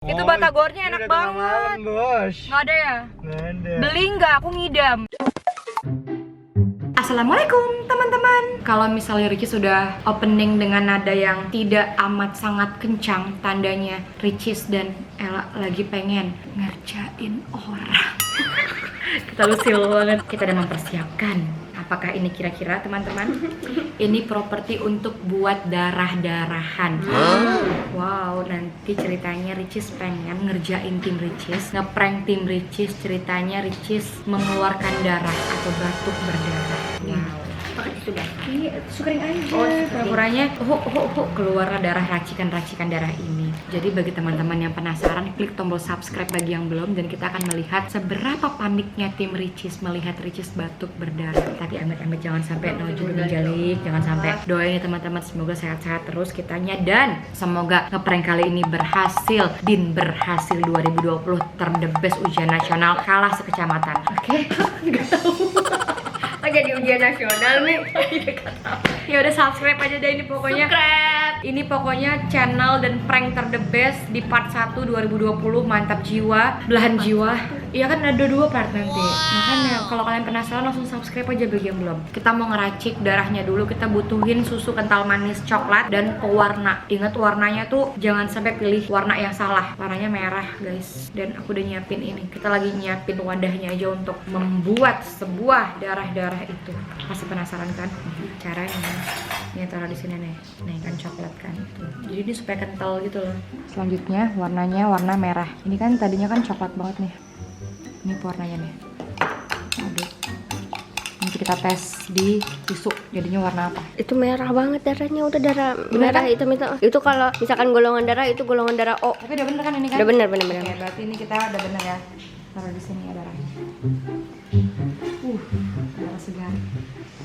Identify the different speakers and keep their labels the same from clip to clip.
Speaker 1: Itu batagornya enak banget.
Speaker 2: Bos.
Speaker 1: Nggak ada ya?
Speaker 2: Nggak ada.
Speaker 1: Beli nggak? Aku ngidam. Assalamualaikum teman-teman. Kalau misalnya Ricky sudah opening dengan nada yang tidak amat sangat kencang, tandanya Ricis dan Ella lagi pengen ngerjain orang. Kita lusil banget. Kita udah mempersiapkan. Apakah ini kira-kira teman-teman? Ini properti untuk buat darah-darahan. Wow, nanti ceritanya Ricis pengen ngerjain tim Ricis, ngeprank tim Ricis. Ceritanya Ricis mengeluarkan darah atau batuk berdarah. Wow.
Speaker 3: Pakai sudah.
Speaker 1: Iya, sukring aja.
Speaker 3: Oh,
Speaker 1: Pura-puranya keluarlah darah racikan-racikan darah ini. Jadi bagi teman-teman yang penasaran, klik tombol subscribe bagi yang belum, dan kita akan melihat seberapa paniknya tim Ricis melihat Ricis batuk berdarah. Tapi amit-amit jangan sampai naujul menjalik, jangan sampai. Doain ya teman-teman, semoga sehat-sehat terus kitanya, dan semoga ngeprank kali ini berhasil. Din berhasil 2020 term the best ujian nasional, kalah sekecamatan. Oke? Nggak tahu.
Speaker 3: Jadi ujian nasional nih.
Speaker 1: Ya udah subscribe aja deh, ini pokoknya.
Speaker 3: Subscribe.
Speaker 1: Ini pokoknya channel dan prank ter the best di part 1 2020. Mantap jiwa, belahan jiwa. Iya kan ada 2 part nanti. Makanya kalau kalian penasaran langsung subscribe aja bagi yang belum. Kita mau ngeracik darahnya dulu. Kita butuhin susu kental manis coklat dan pewarna. Ingat warnanya tuh jangan sampai pilih warna yang salah. Warnanya merah guys. Dan aku udah nyiapin ini. Kita lagi nyiapin wadahnya aja untuk membuat sebuah darah-darah itu. Pasti penasaran kan caranya? Ini taruh di sini nih. Nih kan coklat kan. Tuh. Jadi ini supaya kental gitu loh. Selanjutnya warnanya warna merah. Ini kan tadinya kan coklat banget nih. Ini warnanya nih. Aduk. Nanti kita tes di tisu. Jadinya warna apa?
Speaker 3: Itu merah banget darahnya, udah darah
Speaker 1: Bener
Speaker 3: merah
Speaker 1: kan?
Speaker 3: hitam itu. Itu kalau misalkan golongan darah itu golongan darah O.
Speaker 1: Tapi udah bener kan ini kan?
Speaker 3: Udah bener.
Speaker 1: Oke, berarti ini kita udah bener ya. Taruh di sini ya darahnya. Darah segar.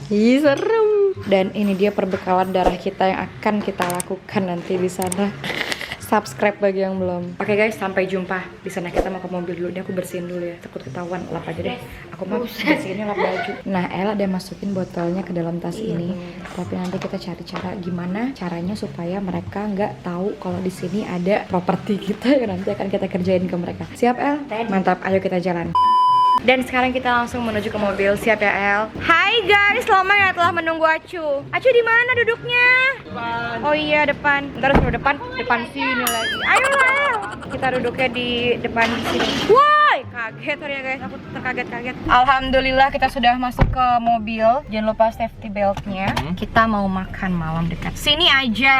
Speaker 3: Ih, serem.
Speaker 1: Dan ini dia perbekalan darah kita yang akan kita lakukan nanti di sana. Subscribe bagi yang belum. Oke guys, sampai jumpa di sana. Kita mau ke mobil dulu. Ini aku bersihin dulu ya. Takut ketahuan. Lap aja deh. Aku mau bersihinnya lap baju. Nah, Ella udah masukin botolnya ke dalam tas ini. Tapi nanti kita cari cara gimana caranya supaya mereka nggak tahu kalau di sini ada properti kita yang nanti akan kita kerjain ke mereka. Siap El? Mantap. Ayo kita jalan. Dan sekarang kita langsung menuju ke mobil. Siap ya El? Hai guys, lama ya telah menunggu Acu. Acu di mana duduknya?
Speaker 2: Depan.
Speaker 1: Oh iya depan. Ntar suruh depan sini lagi. Ayolah El. Kita duduknya di depan sini. Woi, kaget ya guys. Aku terkaget-kaget. Alhamdulillah kita sudah masuk ke mobil. Jangan lupa safety beltnya. Kita mau makan malam dekat sini aja.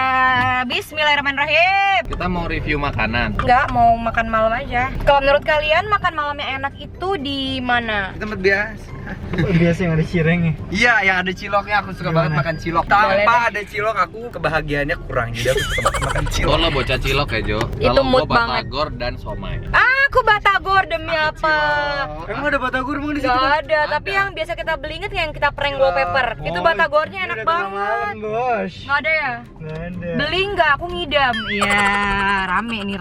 Speaker 1: Bismillahirrahmanirrahim.
Speaker 4: Kita mau review makanan.
Speaker 1: Enggak, mau makan malam aja. Kalau menurut kalian makan malam yang enak itu di mana?
Speaker 4: Di tempat biasa.
Speaker 2: Biasa yang ada cirengnya.
Speaker 4: Iya, yang ada ciloknya. Aku suka banget makan cilok.
Speaker 1: Boleh
Speaker 4: Tanpa
Speaker 1: deh.
Speaker 4: ada cilok, aku kebahagiaannya kurang. Jadi aku suka banget makan cilok.
Speaker 5: Oh lo bocah cilok ya Jo?
Speaker 1: Itu
Speaker 5: Kalau
Speaker 1: mood
Speaker 5: gua
Speaker 1: banget.
Speaker 5: batagor dan somai.
Speaker 1: Aku batagor demi apa?
Speaker 2: Emang ada batagor emang di situ?
Speaker 1: Gak ada, tapi yang biasa kita beli inget yang kita prank wallpaper. Itu batagornya enak banget.
Speaker 2: Bos.
Speaker 1: Nggak ada ya?
Speaker 2: Nggak ada.
Speaker 1: Beli nggak? Aku ngidam. Iya, rame nih.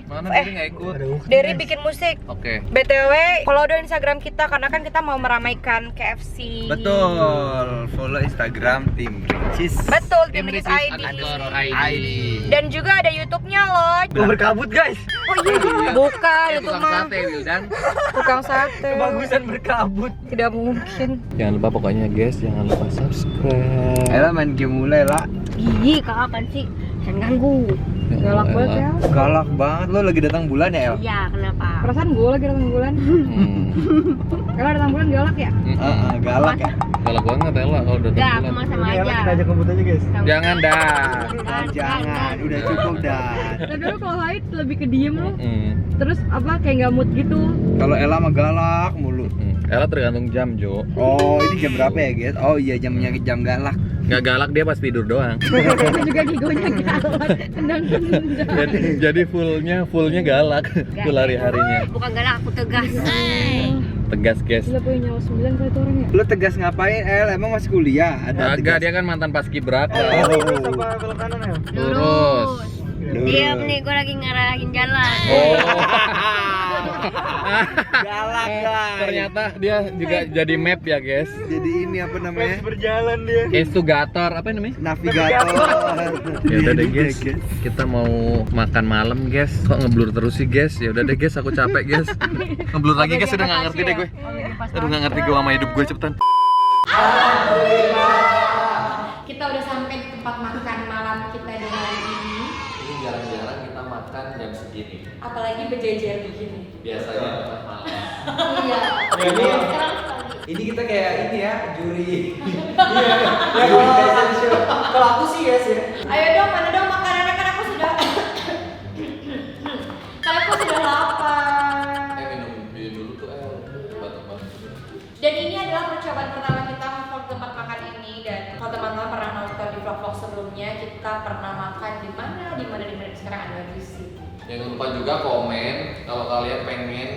Speaker 5: Mana tadi nggak ikut?
Speaker 2: Ada ukir,
Speaker 1: Dari
Speaker 2: guys.
Speaker 1: bikin musik.
Speaker 5: Oke.
Speaker 1: BTW, follow dong Instagram kita karena kan kita mau meramaikan KFC.
Speaker 4: Betul. Follow Instagram tim Ricis.
Speaker 1: Betul, Tim Ricis
Speaker 5: Ricis
Speaker 1: ID.
Speaker 5: underscore ID.
Speaker 1: Dan juga ada YouTube-nya loh.
Speaker 2: Gua berkabut guys.
Speaker 1: Oh iya, bukan itu
Speaker 5: Tukang
Speaker 1: mah
Speaker 5: sate Wildan.
Speaker 1: tukang sate.
Speaker 2: Kebagusan berkabut.
Speaker 1: Tidak mungkin.
Speaker 5: Jangan lupa pokoknya guys, jangan lupa subscribe.
Speaker 4: Ella main game mulai lah.
Speaker 3: Ih, kapan sih? Jangan ganggu.
Speaker 1: Galak banget ya.
Speaker 4: Galak banget. Lo lagi datang bulan ya El?
Speaker 3: Iya, kenapa?
Speaker 1: Perasaan gue lagi datang bulan. Kalau datang bulan galak ya?
Speaker 4: Galak ya.
Speaker 5: Kalau gua nggak tela kalau udah
Speaker 3: Enggak, aku
Speaker 5: bulan.
Speaker 3: mah sama
Speaker 2: Udah, Ella,
Speaker 3: aja.
Speaker 2: kita ajak ngebut aja guys.
Speaker 5: Jangan dah.
Speaker 4: Jangan, udah cukup dah.
Speaker 1: Tapi lu kalau lain lebih ke diem lu.
Speaker 5: Hmm.
Speaker 1: Terus apa kayak nggak mood gitu.
Speaker 4: Kalau Ella mah galak mulu.
Speaker 5: Ella tergantung jam Jo.
Speaker 4: Oh, ini jam berapa ya guys? Oh iya, jamnya jam galak.
Speaker 5: Nggak galak dia pas tidur doang.
Speaker 1: Itu juga gigonya galak.
Speaker 5: jadi fullnya galak. Full hari-harinya.
Speaker 3: Bukan galak, aku tegas.
Speaker 5: Tegas guys.
Speaker 1: Gila punya nyawa 9 kali itu orangnya.
Speaker 4: Lo tegas ngapain El? Emang masih kuliah? Ada
Speaker 5: Agak dia kan mantan paskibraka.
Speaker 2: Lurus apa belok kanan ya?
Speaker 5: Lurus.
Speaker 3: Diam nih, gue lagi ngarahin jalan.
Speaker 5: Oh.
Speaker 4: Galak guys.
Speaker 5: Ternyata dia juga jadi map ya guys.
Speaker 4: Jadi ini apa namanya?
Speaker 2: Berjalan dia.
Speaker 5: Instigator apa namanya?
Speaker 4: Navigator.
Speaker 5: Ya udah deh guys, kita mau makan malam guys. Kok ngeblur terus sih guys? Ya udah deh guys, aku capek guys. Ngeblur lagi guys, udah nggak ngerti deh gue. Aduh nggak ngerti gue sama hidup gue, cepetan.
Speaker 1: Kita udah sampai di tempat makan malam kita di hari ini.
Speaker 5: Ini jarang-jarang kita makan jam segini.
Speaker 1: Apalagi berjejer begini.
Speaker 5: Biasanya makan malam.
Speaker 1: Iya.
Speaker 4: Ini kita kayak ini ya, juri.
Speaker 2: Ya kalau aku sih guys ya.
Speaker 1: Ayo dong, mana dong makanannya, kan aku sudah kan aku sudah lapar.
Speaker 5: Minum dulu tuh batuk-batuk.
Speaker 1: Dan ini adalah percobaan pertama kita vlog tempat makan ini. Dan kalau teman-teman pernah nonton di vlog-vlog sebelumnya, kita pernah makan di mana sekarang ada di sini.
Speaker 5: Jangan lupa juga komen kalau kalian pengen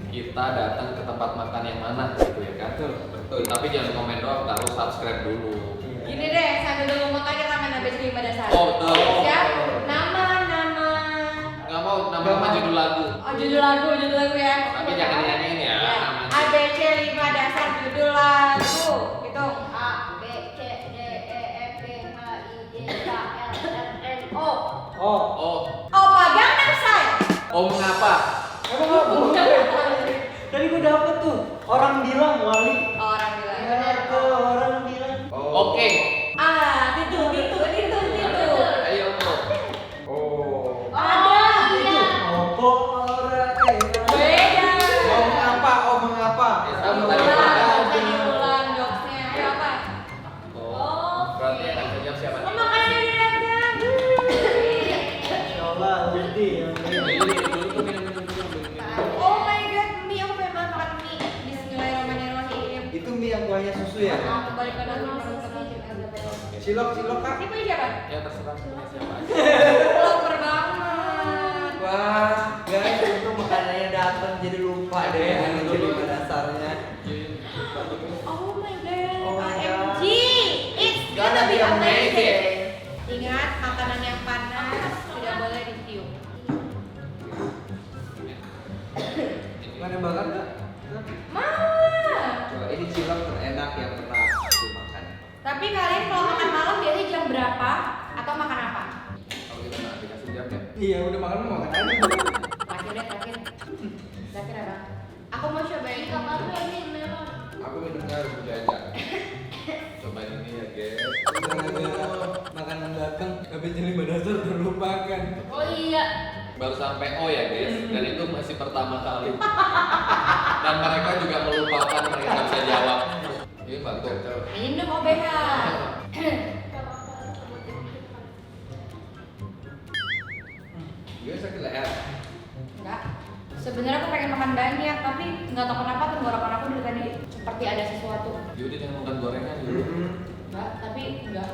Speaker 5: kita datang ke tempat makan yang mana gitu ya kan? Betul. Tapi jangan komen doang, harus subscribe dulu.
Speaker 1: Gini deh, sambil dulu mau kita main ABC 5 dasar.
Speaker 5: Oh, betul.
Speaker 1: Siap? Nama.
Speaker 5: Nggak mau nama judul lagu.
Speaker 1: Oh, judul lagu ya.
Speaker 5: Tapi jangan nyanyiin ya. namanya.
Speaker 1: ABC 5 dasar judul lagu. Itu
Speaker 3: A, B, C, D, E, F, G, H, I, J, K, L, M, N, O.
Speaker 5: Oh.
Speaker 1: Opa Gangnam Style.
Speaker 5: Oh mengapa?
Speaker 2: Emang nggak boleh. Tadi gue dapet tuh. Orang bilang wali.
Speaker 1: Orang bilang.
Speaker 2: Orang bilang.
Speaker 5: Oke.
Speaker 1: Ah, itu.
Speaker 5: Ayo.
Speaker 4: Oh.
Speaker 1: Ada.
Speaker 2: Apa orang
Speaker 1: Beda.
Speaker 4: Oh mengapa?
Speaker 5: Ya, sama tadi.
Speaker 1: Ulang jokesnya. Ayo apa?
Speaker 5: Oh. Berarti yang akan jawab siapa?
Speaker 1: Oh, makanannya udah datang.
Speaker 2: Insyaallah nanti yang
Speaker 1: Oh my god, mie, aku pengen banget makan mie. Bismillahirrahmanirrahim.
Speaker 4: Itu mie yang kuahnya susu ya?
Speaker 1: Kembali ke dalam
Speaker 4: Cilok kak.
Speaker 1: Ini punya siapa?
Speaker 5: Ya terserah siapa aja.
Speaker 1: Lapar banget.
Speaker 4: Wah, guys, itu makanannya datang jadi lupa deh jadi dasarnya.
Speaker 1: Oh my god.
Speaker 4: Oh my God.
Speaker 1: OMG. It's gonna be amazing. Ingat, makanan yang panas tidak boleh ditiup.
Speaker 4: Mana banget nggak?
Speaker 1: Mama.
Speaker 4: Coba ini cilok terenak yang pernah aku makan.
Speaker 1: Tapi kalian kalau makan malam biasanya jam berapa? Atau makan apa?
Speaker 5: Kalau kita nggak dikasih jam ya.
Speaker 4: Iya, udah makan aja.
Speaker 1: Terakhir. Terakhir apa? Aku mau cobain kamar ini melon.
Speaker 5: Aku minumnya harus belajar. Cobain ini ya guys.
Speaker 4: Makanan datang, habis jadi dasar terlupakan.
Speaker 1: Oh iya.
Speaker 5: Baru sampai O ya guys, dan itu masih pertama kali. Dan mereka juga melupakan, mereka nggak bisa jawab. Ini bantu.
Speaker 1: Minum OBH.
Speaker 4: Gue sakit leher.
Speaker 1: Enggak. Sebenarnya aku pengen makan banyak, tapi nggak tahu kenapa tenggorokan aku dari tadi seperti ada sesuatu.
Speaker 5: Yaudah jangan makan gorengan dulu.
Speaker 1: Enggak, tapi enggak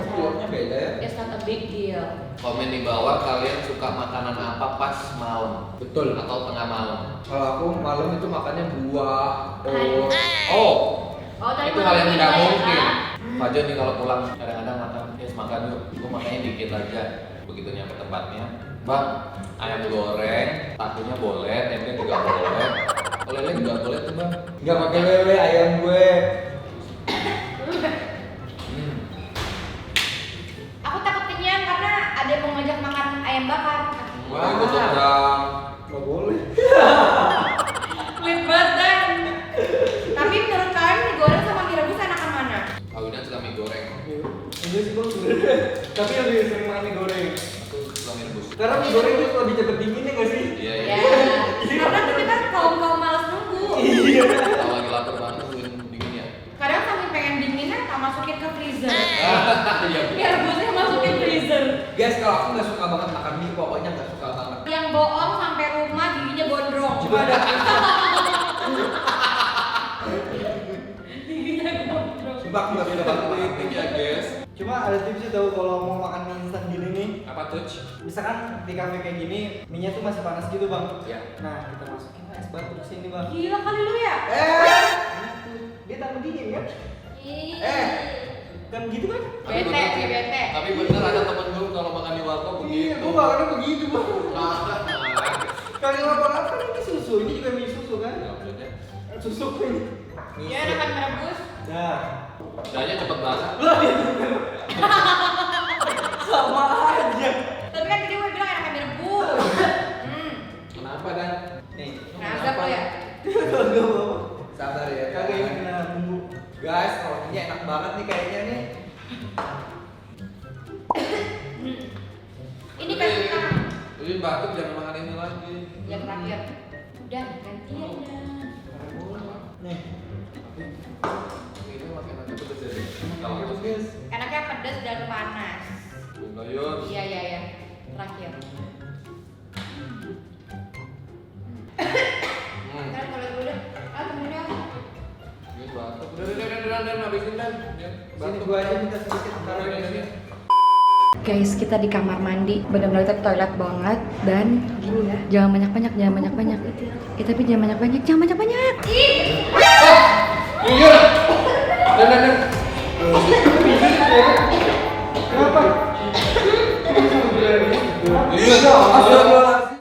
Speaker 4: Telurnya beda ya?
Speaker 1: It's not a big deal.
Speaker 5: Komen di bawah kalian suka makanan apa pas malam?
Speaker 4: Betul.
Speaker 5: Atau tengah malam?
Speaker 4: Kalau aku malam itu makannya buah.
Speaker 5: Oh,
Speaker 1: Oh, tadi
Speaker 5: itu hal yang tidak
Speaker 1: malam
Speaker 5: mungkin.
Speaker 1: ya?
Speaker 5: Fajar nih kalau pulang kadang-kadang makan, yes makan yuk. Gue makannya dikit aja. Begitu nyampe tempatnya, bang, ayam goreng, tahunya boleh, tempe juga boleh, lele juga boleh tuh bang.
Speaker 4: Nggak pakai lele ayam gue.
Speaker 1: Aku takut kenyang karena ada yang mau ngajak makan ayam bakar.
Speaker 5: Wah, betul dong.
Speaker 4: Nggak boleh.
Speaker 1: Pelit banget. Tapi menurut kalian mie goreng sama mie rebus enakan mana?
Speaker 5: Kawinnya suka mie goreng.
Speaker 2: Enggak sih bang sebenarnya. Tapi lebih sering makan mie goreng.
Speaker 5: Aku suka mie rebus.
Speaker 2: Karena mie goreng itu lebih cepet dinginnya nggak sih?
Speaker 5: Iya
Speaker 1: Ya,
Speaker 5: iya.
Speaker 1: karena kita kan kaum malas nunggu.
Speaker 2: Iya.
Speaker 5: Kalau lagi lapar banget tungguin dingin ya.
Speaker 1: Kadang sampai pengen dinginnya tak masukin ke freezer.
Speaker 5: Iya.
Speaker 1: Mie rebusnya masukin freezer.
Speaker 4: Guys, kalau aku nggak suka banget makan mie, pokoknya nggak suka banget.
Speaker 1: Yang bohong sampai rumah giginya gondrong.
Speaker 4: Coba ada.
Speaker 1: Giginya gondrong.
Speaker 4: Sumpah aku nggak suka banget makan mie.
Speaker 5: Ya guys.
Speaker 2: Cuma ada tipsnya tahu kalau mau makan mie instan gini nih.
Speaker 5: Apa tuh?
Speaker 2: Misalkan di kafe kayak gini, mie-nya tuh masih panas gitu bang.
Speaker 5: Ya.
Speaker 2: Nah kita masukin es batu ke sini bang.
Speaker 1: Gila kali lu ya.
Speaker 2: Gitu. Dia tambah dingin kan? Kan gitu kan?
Speaker 5: Tapi
Speaker 1: Bete,
Speaker 5: bener-
Speaker 1: sih bete.
Speaker 5: Tapi bener ada temen gue kalau makan di warkop
Speaker 2: Iya,
Speaker 5: begitu.
Speaker 2: gua makannya begitu bang.
Speaker 5: Nah,
Speaker 2: Kali lapar kan ini susu susu, ini juga mie susu kan?
Speaker 5: Ya maksudnya.
Speaker 2: Susu ini.
Speaker 1: Iya, ada kan merebus.
Speaker 2: Nah,
Speaker 5: Danya cepet banget.
Speaker 2: sama aja.
Speaker 1: Tapi kan tadi gue bilang enakan merebus.
Speaker 5: Kenapa Dan?
Speaker 4: Nih,
Speaker 1: Nazar lo ya.
Speaker 4: sabar ya.
Speaker 2: Kagak ini kena bumbu.
Speaker 4: Guys, rotinya enak banget nih kayaknya nih.
Speaker 1: Ini kan kita
Speaker 5: Jadi batuk jangan makan ini lagi.
Speaker 1: yang terakhir. Udah gantian dah.
Speaker 2: Nih,
Speaker 5: Ini makin nanti pedes jadi. Kalau terus
Speaker 1: Enaknya pedas dan panas.
Speaker 5: Bungayun.
Speaker 1: Iya iya iya. Terakhir. Kan kalau gue udah, temennya.
Speaker 5: Ini batuk. Udah, habisin Dan.
Speaker 4: Sini gua aja minta sedikit taruh di sini.
Speaker 1: Guys, kita di kamar mandi. Benar-benar kita toilet banget dan gini ya. Jangan banyak-banyak, jangan banyak-banyak. Tapi jangan banyak-banyak, jangan banyak-banyak.
Speaker 5: Iya. Dan.
Speaker 2: kenapa?
Speaker 5: Iya.